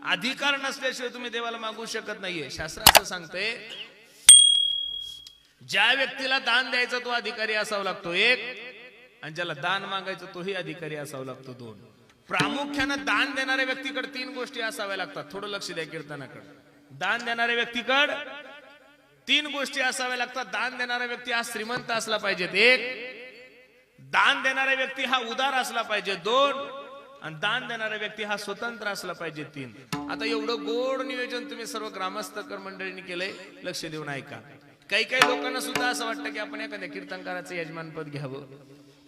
अधिकार नसल्याशिवाय तुम्ही देवाला मागू शकत नाहीये. शास्त्र असं सांगतंय, ज्या व्यक्तीला दान द्यायचा तो अधिकारी असावा लागतो एक, आणि ज्याला दान मागायचं तोही अधिकारी असावा लागतो दोन. प्रामुख्यानं दान देणाऱ्या व्यक्तीकडे तीन गोष्टी असाव्या लागतात. थोडं लक्ष द्या कीर्तनाकडे. दान देणाऱ्या व्यक्तीकडे तीन गोष्टी असाव्या लागतात. दान देणारा व्यक्ती हा श्रीमंत असला पाहिजे एक, दान देणारा व्यक्ती हा उदार असला पाहिजे दोन, आणि दान देणारा व्यक्ती हा स्वतंत्र असला पाहिजे तीन. आता एवढं गोड नियोजन तुम्ही सर्व ग्रामस्थ मंडळींनी केलंय, लक्ष देऊन ऐका. काही काही लोकांना सुद्धा असं वाटतं की आपण एखाद्या कीर्तनकाराचं यजमानपद घ्यावं,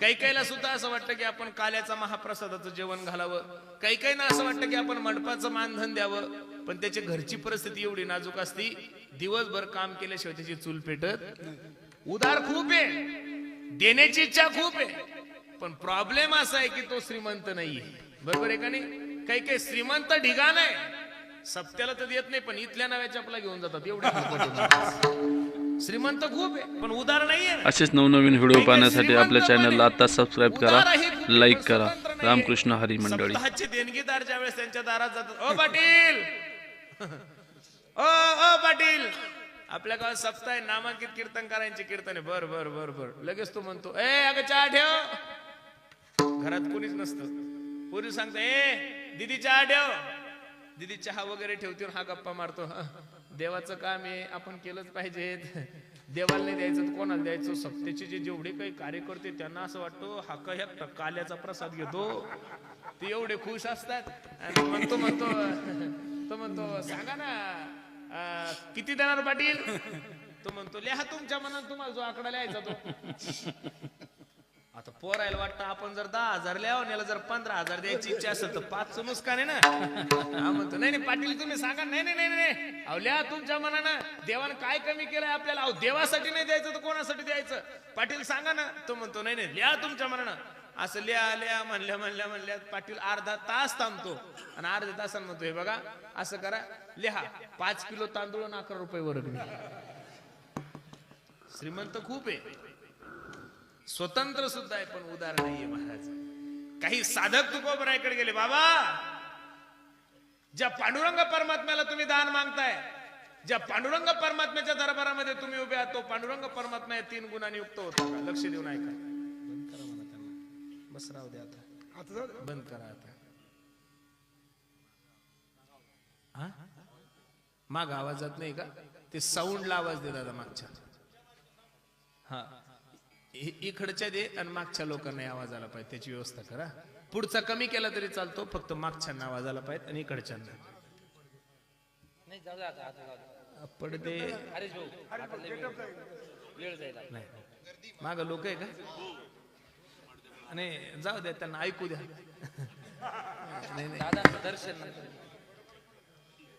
काही काहीला सुद्धा असं वाटतं की आपण काल्याचा महाप्रसादाचं जेवण घालावं, काही काहींना असं वाटतं की आपण मंडपाचं मानधन द्यावं. पण त्याची घरची परिस्थिती एवढी नाजूक असती, दिवसभर काम केल्याशिवाय त्याची चूल पेटत. उदार खूप आहे, देण्याची इच्छा खूप आहे, पण प्रॉब्लेम असा आहे की तो श्रीमंत नाहीये. बरोबर आहे का नाही? काही काही श्रीमंत ढिगाण आहे, सप्त्याला तर येत नाही पण इथल्या नव्याच्या आपला घेऊन जातात. एवढे श्रीमंत खूप आहे पण उदार नाहीये. असेच नवनवीन व्हिडिओ पाहण्यासाठी आपल्या चॅनलला आता सबस्क्राईब करा, लाईक करा. रामकृष्ण हरी मंडळी. देणगीदार ज्या वेळेस त्यांच्या दारात जातात, ओ पाटील, ओ पाटील, आपल्या गावात सप्ताह आहे, नामांकित कीर्तनकारांचे कीर्तन आहे. बर बर बर बर. लगेच तो म्हणतो, ए अगं चहा ठेव. घरात कोणीच नसतं. पोरी सांगतो, ए दिदी चहा ठेव. दिदी चहा वगैरे ठेवते, हा गप्पा मारतो. देवाचं काम आहे, आपण केलंच पाहिजे. देवाला नाही द्यायचं तर कोणाला द्यायचं? सप्तेचे जेवढे काही कार्यकर्ते त्यांना असं वाटतं हा काही काल्याचा प्रसाद घेतो. ते एवढे खुश असतात. आणि म्हणतो सांगा ना किती देणार पाटील? तो म्हणतो लिहा तुमच्या मनात, तुम्हाला जो आकडा लिहायचा तो. आता पोरायला वाटतं आपण जर 10,000 लिहावं, याला जर 15,000 द्यायची इच्छा असेल तर 5चं नुकसान आहे ना. हा म्हणतो नाही पाटील तुम्ही सांगा. नाही नाही नाही, अहो लिहा तुमच्या मनानं. देवानं काय कमी केलंय आपल्याला? अहो देवासाठी नाही द्यायचं तर कोणासाठी द्यायचं? पाटील सांगा ना. तो म्हणतो नाही नाही लिहा तुमच्या मनानं. असं लिहा म्हणल्या पाटील अर्धा तास थांबतो आणि अर्ध्या तासानं म्हणतो, हे बघा असं करा, लिहा 5 किलो तांदूळ आणि 11 रुपये वर्गणी. श्रीमंत खूप आहे, स्वतंत्र सुद्धा आहे, पण उदार नाहीये महाराज. काही साधक तुकोबरायकडे गेले, बाबा ज्या पांडुरंग परमात्म्याला तुम्ही दान मागताय, ज्या पांडुरंग परमात्म्याच्या दरबारामध्ये तुम्ही उभे आहात, तो पांडुरंग परमात्मा या 3 गुणांनी युक्त होता का? लक्ष देऊन ऐका. बंद करा म्हणा त्यांना, बस राहू द्या आता बंद करा आता. हा माग आवाज जात नाही का? ते साऊंडला आवाज दे दादा मागच्या. हा इकडच्या दे आणि मागच्या लोकांना आवाज आला पाहिजे, त्याची व्यवस्था करा. पुढचा कमी केला तरी चालतो, फक्त मागच्यांना आवाज आला पाहिजे आणि इकडच्यांना. पडदे माग लोक आहे का? आणि जाऊ द्या त्यांना ऐकू द्या. नाही दर्शन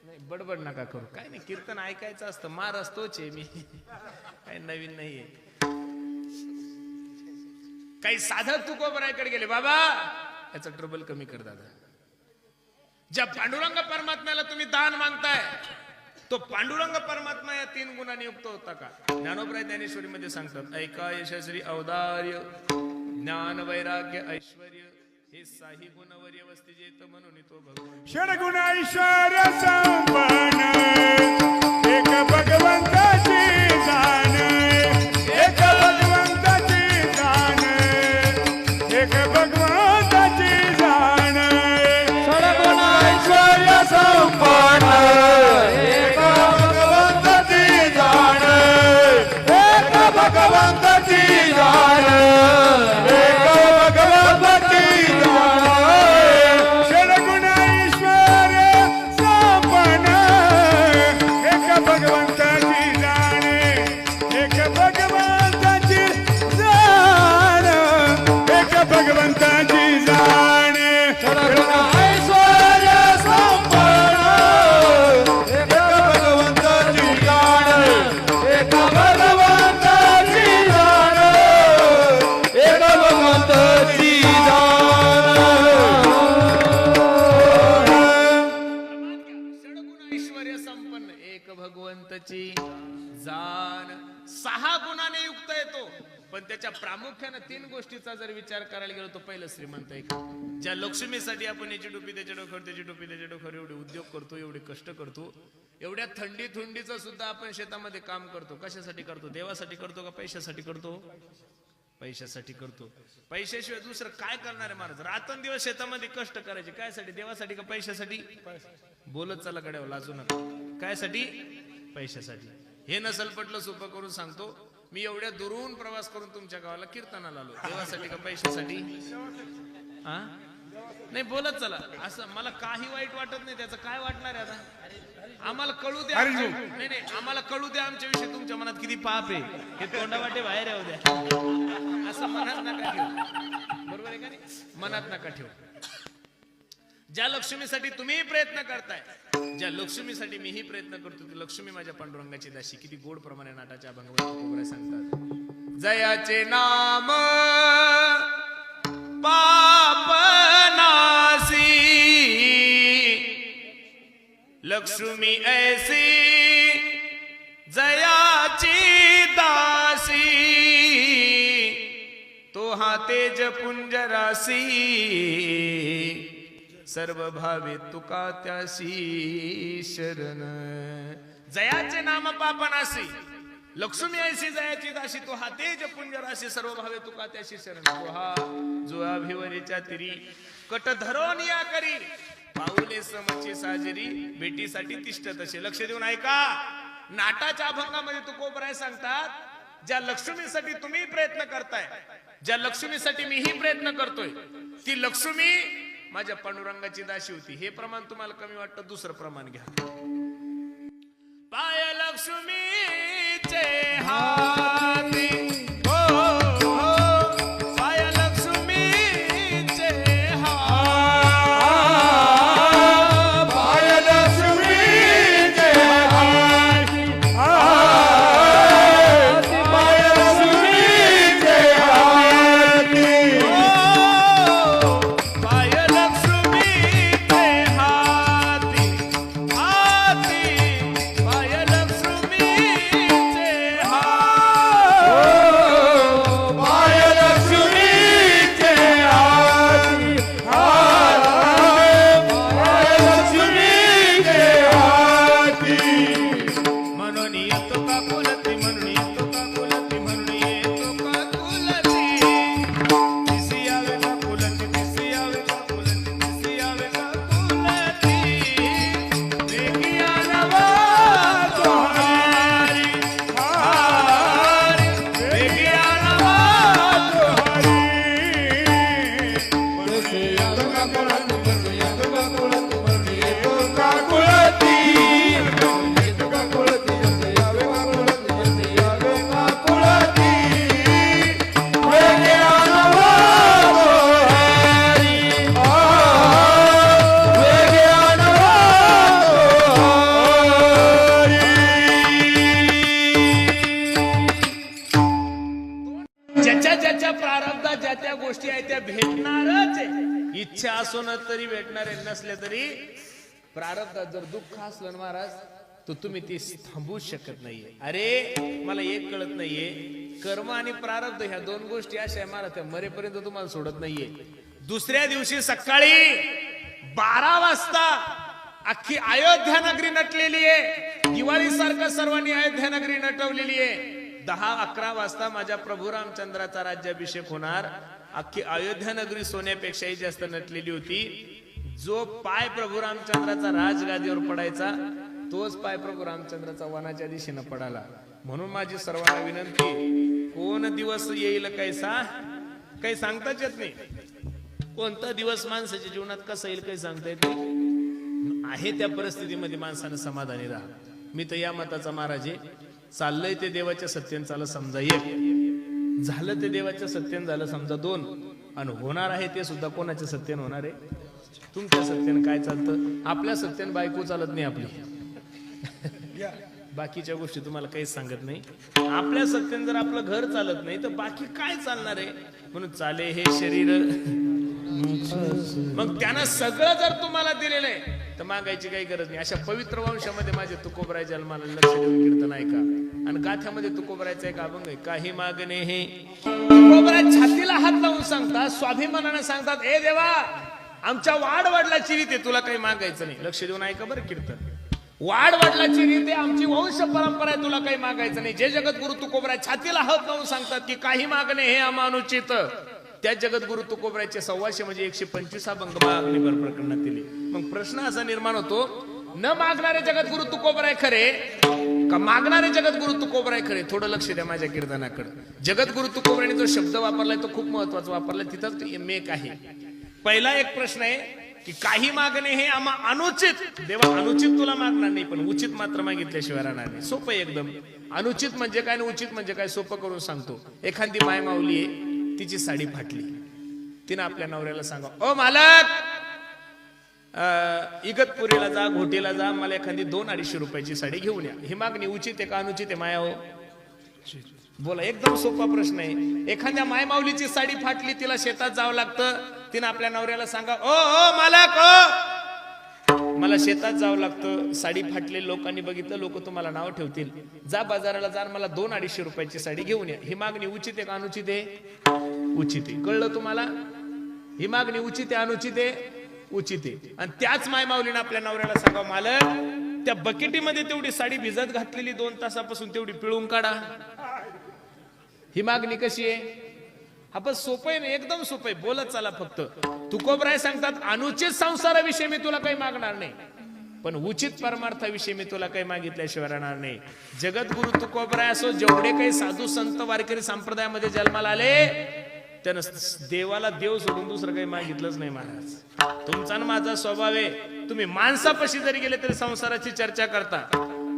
नाही, बडबड नका करू. काय नाही, कीर्तन ऐकायचं असतं. मार असतोच आहे मी, काही नवीन नाहीये. काही साधक तुकोबरायकडे गेले, बाबा याचा ट्रबल कमी कर दादा. ज्या पांडुरंग परमात्म्याला तुम्ही दान मागताय, तो पांडुरंग परमात्मा या 3 गुणांनी युक्त होता का? ज्ञानोबराय ज्ञानेश्वरी मध्ये सांगतात, ऐका यशस्वी औदार्य ज्ञान वैराग्य ऐश्वर्य हे 6 गुणवर्य वस्ती जेत म्हणून तो भगवान. षडगुण ऐश्वर्य संपन्न एक भगवंताची जाण, एक भगवंताची जाण, एक भगवंताची जाण. षडगुण ऐश्वर्य संपन्न एक भगवंताची जाण, एक भगवंताची जाण, एक भगवंताची जाण. षडगुण ऐश्वर्य संपन्न भगवंताची जाण. 6 गुणाने युक्त येतो, पण त्याच्या प्रामुख्याने 3 गोष्टीचा जर विचार करायला गेलो तो पहिलं श्रीमंत आहे का. ज्या लक्ष्मीसाठी आपण याची टोपी त्याच्या डोक्यावर, त्याची टोपी त्याच्या डोक्यावर, एवढे उद्योग करतो, एवढे कष्ट करतो, एवढ्या थंडीचं सुद्धा आपण शेतामध्ये काम करतो. कशासाठी करतो? देवासाठी करतो का पैशासाठी करतो? पैशासाठी करतो. पैशाशिवाय दुसरं काय करणार आहे महाराज? रात्रंदिवस शेतामध्ये कष्ट करायचे कायसाठी? देवासाठी का पैशासाठी? बोलत चला गड्यावर, लाजू नका. कायसाठी? पैशासाठी. हे नसल पटलं सोपं करून सांगतो, मी एवढ्या दुरून प्रवास करून तुमच्या गावाला कीर्तनाला आलो. देवासाठी का पैशासाठी? हा नाही, बोलत चला. असं मला काही वाईट वाटत नाही. त्याचं काय वाटणार आहे आता? आम्हाला कळू द्या. नाही नाही, आम्हाला कळू द्या आमच्याविषयी तुमच्या मनात किती पाप आहे. हे तोंडावाटे बाहेर येऊ द्या. असं मनात नका ठेवू. बरोबर आहे का नाही? मनात नका ठेवू. ज्या लक्ष्मीसाठी तुम्ही प्रयत्न करताय, ज्या लक्ष्मीसाठी मीही प्रयत्न करतो, ती लक्ष्मी माझ्या पांडुरंगाची दासी. किती गोड प्रमाणे नाटाच्या भगवंत सांगतात. जयाचे नाम पाप नासी, लक्ष्मी ऐसी जयाची दासी, तो हा तेज पुंज रासी, सर्व भावे तुका त्यासी शरण. जयाचे नाम पापनासी, लक्ष्मी ऐसी जयाची दासी, तो हा तेज पुंज राशी, सर्व भावे तुका त्यासी शरण. तो हा जो अभिवरीच्या तिरी, कट धरून या करी, पाऊले समची साजरी, भेटीसाठी तिष्ठत असे. लक्ष देऊन ऐका. नाटाच्या अभंगामध्ये तुकोबराय सांगतात, ज्या लक्ष्मीसाठी तुम्ही प्रयत्न करताय, ज्या लक्ष्मीसाठी मीही प्रयत्न करतोय, ती लक्ष्मी माझ्या पांडुरंगाची दासी होती. हे प्रमाण तुम्हाला कमी वाटतं, दुसरं प्रमाण घ्या. पाय लक्ष्मीचे हाती, हो हो, पाय लक्ष्मीचे हाती, पाय लक्ष्मीचे हाती, पाय लक्ष्मीचे हाती, पाय लक्ष्मीचे हाती, हाती, पाय लक्ष्मीचे गोष्टी आहेत त्या भेटणारच आहे. इच्छा असून तरी भेटणार आहे, नसले तरी प्रारब्धात जर दुःख असलं ना महाराज तर तुम्ही ती थांबवू शकत नाहीये. अरे मला एक कळत नाहीये, कर्म आणि प्रारब्ध ह्या दोन गोष्टी अशा आहे महाराज, त्या मरेपर्यंत तुम्हाला सोडत नाहीये. दुसऱ्या दिवशी सकाळी 12 वाजता अख्खी अयोध्या नगरी नटलेली आहे. दिवाळी सारखं सर्वांनी अयोध्या नगरी नटवलेली आहे. 10-11 वाजता माझ्या प्रभू रामचंद्राचा राज्याभिषेक होणार. अख्खी अयोध्या नगरी सोन्यापेक्षाही जास्त नटलेली होती. जो पाय प्रभू रामचंद्राचा राजगादीवर पडायचा तोच पाय प्रभू रामचंद्राचा वनाच्या दिशेनं पडाला. म्हणून माझी सर्वांना विनंती, कोण दिवस येईल कैसा काही सांगताच येत नाही. कोणता दिवस माणसाच्या जीवनात कसा येईल काही सांगता येत नाही. आहे त्या परिस्थितीमध्ये माणसानं समाधानी राहा. मी तर या मताचा महाराज आहे. चाललंय ते देवाच्या सत्यान चाललं समजा 1, झालं ते देवाच्या सत्यान झालं समजा 2, आणि होणार आहे ते सुद्धा कोणाच्या सत्यान होणार आहे? तुमच्या सत्यान. काय चालतं? आपल्या सत्यान बायको चालत नाही आपली. बाकीच्या गोष्टी तुम्हाला काहीच सांगत नाही. आपल्या सत्यान जर आपलं घर चालत नाही तर बाकी काय चालणार आहे? म्हणून चाले हे शरीर. मग त्यानं सगळं जर तुम्हाला दिलेलं आहे, तर मागायची काही गरज नाही. अशा पवित्र वंशामध्ये माझे तुकोबराय जन्माला लक्ष देऊन कीर्तन ऐका. आणि गाथ्यामध्ये तुकोबरायचा एक अभंग आहे, काही मागणे हे. तुकोबराय छातीला हात लावून सांगतात, स्वाभिमानाने सांगतात, ए देवा आमच्या वाडवडिलाची रीत आहे, तुला काही मागायचं नाही. लक्ष देऊन ऐका बरं कीर्तन. वाडवडिलाची रीत आहे, आमची वंश परंपरा आहे, तुला काही मागायचं नाही. जे जगद्गुरु तुकोबराय छातीला हात लावून सांगतात की काही मागणे हे अमानुचित, त्या जगद्गुरु तुकोबरायचे 125 म्हणजे 125 अभंग मागणीवर प्रकरणात दिले. मग प्रश्न असा निर्माण होतो, न मागणारे जगद्गुरु तुकोबराय खरे का मागणारे जगद्गुरु तुकोबराय खरे? थोडं लक्ष द्या माझ्या कीर्तनाकडे. जगद्गुरु तुकोबरायने जो शब्द वापरलाय तो खूप महत्वाचा वापरलाय, तिथंच मेक आहे. पहिला एक प्रश्न आहे की काही मागणे हे आम्हा अनुचित. देवा अनुचित तुला मागणार नाही, पण उचित मात्र मागितल्याशिवाय राहणार नाही. सोपं एकदम. अनुचित म्हणजे काय आणि उचित म्हणजे काय सोपं करून सांगतो. एखादी माय माऊली आहे, तिची साडी फाटली, तिनं आपल्या नवऱ्याला सांगा, ओ मालक इगतपुरीला जा, घोटीला जा, मला एखादी 200-250 रुपयाची साडी घेऊन या. ही मागणी उचित आहे का अनुचित आहे माया हो? बोला, एकदम सोपा प्रश्न आहे. एखाद्या माय माऊलीची साडी फाटली, तिला शेतात जावं लागतं, तिनं आपल्या नवऱ्याला सांगा, ओ मालक ओ मला शेतात जावं लागतं, साडी फाटली, लोकांनी बघितलं, लोक तुम्हाला नाव ठेवतील, जा बाजाराला जा, मला 200-250 रुपयाची साडी घेऊन या. ही मागणी उचित आहे का अनुचित आहे? उचित आहे. कळलं तुम्हाला? ही मागणी उचित आहे अनुचित आहे? उचित आहे. आणि त्याच माय माऊलीने आपल्या नवऱ्याला सांगा, मालक त्या बकेटीमध्ये तेवढी साडी भिजत घातलेली 2 तासापासून तेवढी पिळून काढा. ही मागणी कशी आहे? हा बस सोपं आहे ना, एकदम सोपं आहे. बोलत चला फक्त. तुकोबराय सांगतात, अनुचित संसाराविषयी मी तुला काही मागणार नाही, पण उचित परमार्थाविषयी मी तुला काही मागितल्याशिवाय राहणार नाही. जगद्गुरु तुकोबराय असो, जेवढे काही साधू संत वारकरी संप्रदायामध्ये जन्माला आले, त्यानं देवाला देव सोडून दुसरं काही मागितलंच नाही. महाराज, तुमचा आणि माझा स्वभाव आहे, तुम्ही माणसापाशी जरी गेले तरी संसाराची चर्चा करता,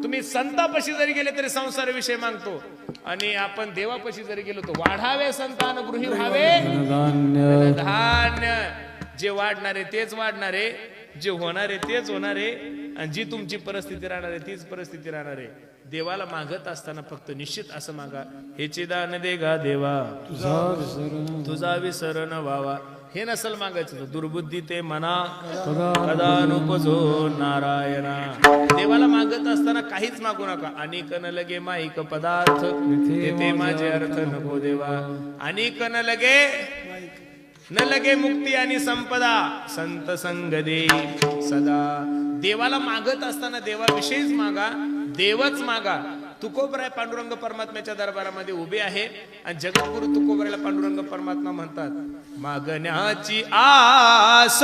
तुम्ही संतापाशी जरी गेले तरी संसाराविषयी मागतो, आणि आपण देवापाशी जरी गेलो तर वाढावे संतान गृही व्हावे धान्य. जे वाढणारे तेच वाढणारे, जे होणारे तेच होणारे, आणि जी तुमची परिस्थिती राहणार आहे तीच परिस्थिती राहणार आहे. देवाला मागत असताना फक्त निश्चित असं मागा, हेचे दान दे गा देवा, तुझा विसरण व्हावा. हे नसल मागायचं, दुर्बुद्धी ते मना कदा नुपजो नारायणा. देवाला मागत असताना काहीच मागू नका. अनेक न लगे माईक पदार्थ, ते माझे अर्थ नको देवा. अनेक न लगे मुक्ती आणि संपदा, संत संग दे सदा. देवाला मागत असताना देवाविषयीच मागा, देवच मागा. तुकोबराय पांडुरंग परमात्म्याच्या दरबारामध्ये उभे आहे, आणि जगद्गुरु तुकोबरायला पांडुरंग परमात्मा म्हणतात, मागण्याची आस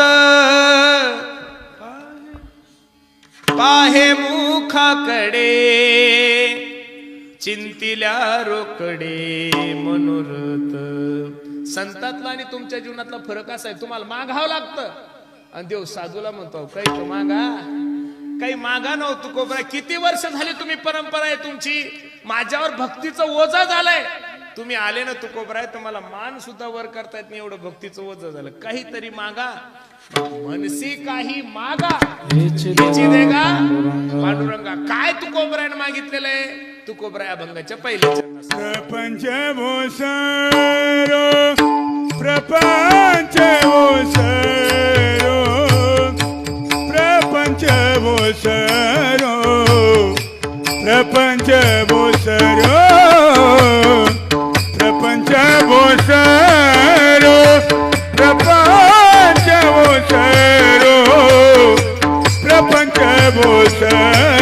पाहे मुखाकडे, चिंतिल्या रोकडे मनोरथ. संतातला आणि तुमच्या जीवनातला फरक असा आहे, तुम्हाला मागावं लागतं, आणि देव साधूला म्हणतो, काही तो मागा, काही मागा नव्हतं. तुकोबराय, किती वर्ष झाली तुम्ही परंपरा आहे तुमची, माझ्यावर भक्तीचं ओझं झालंय. तुम्ही आले ना तुकोबराय, तुम्हाला मान सुद्धा वर करता येत नाही, एवढं भक्तीचं ओझं झालं. काहीतरी मागा, मनसी काही मागा, याची दे गा पांडुरंगा. काय तुकोबरायने मागितलेलं आहे? तुकोबराय अभंगाच्या पहिल्या चरणात, प्रपंच भोसरो, प्रपंच भोसरो, प्रपंच भोसरो, प्रपंच भोसरो, प्रपंच भोसरो, प्रपंच भोसरो, प्रपंच भोसरो.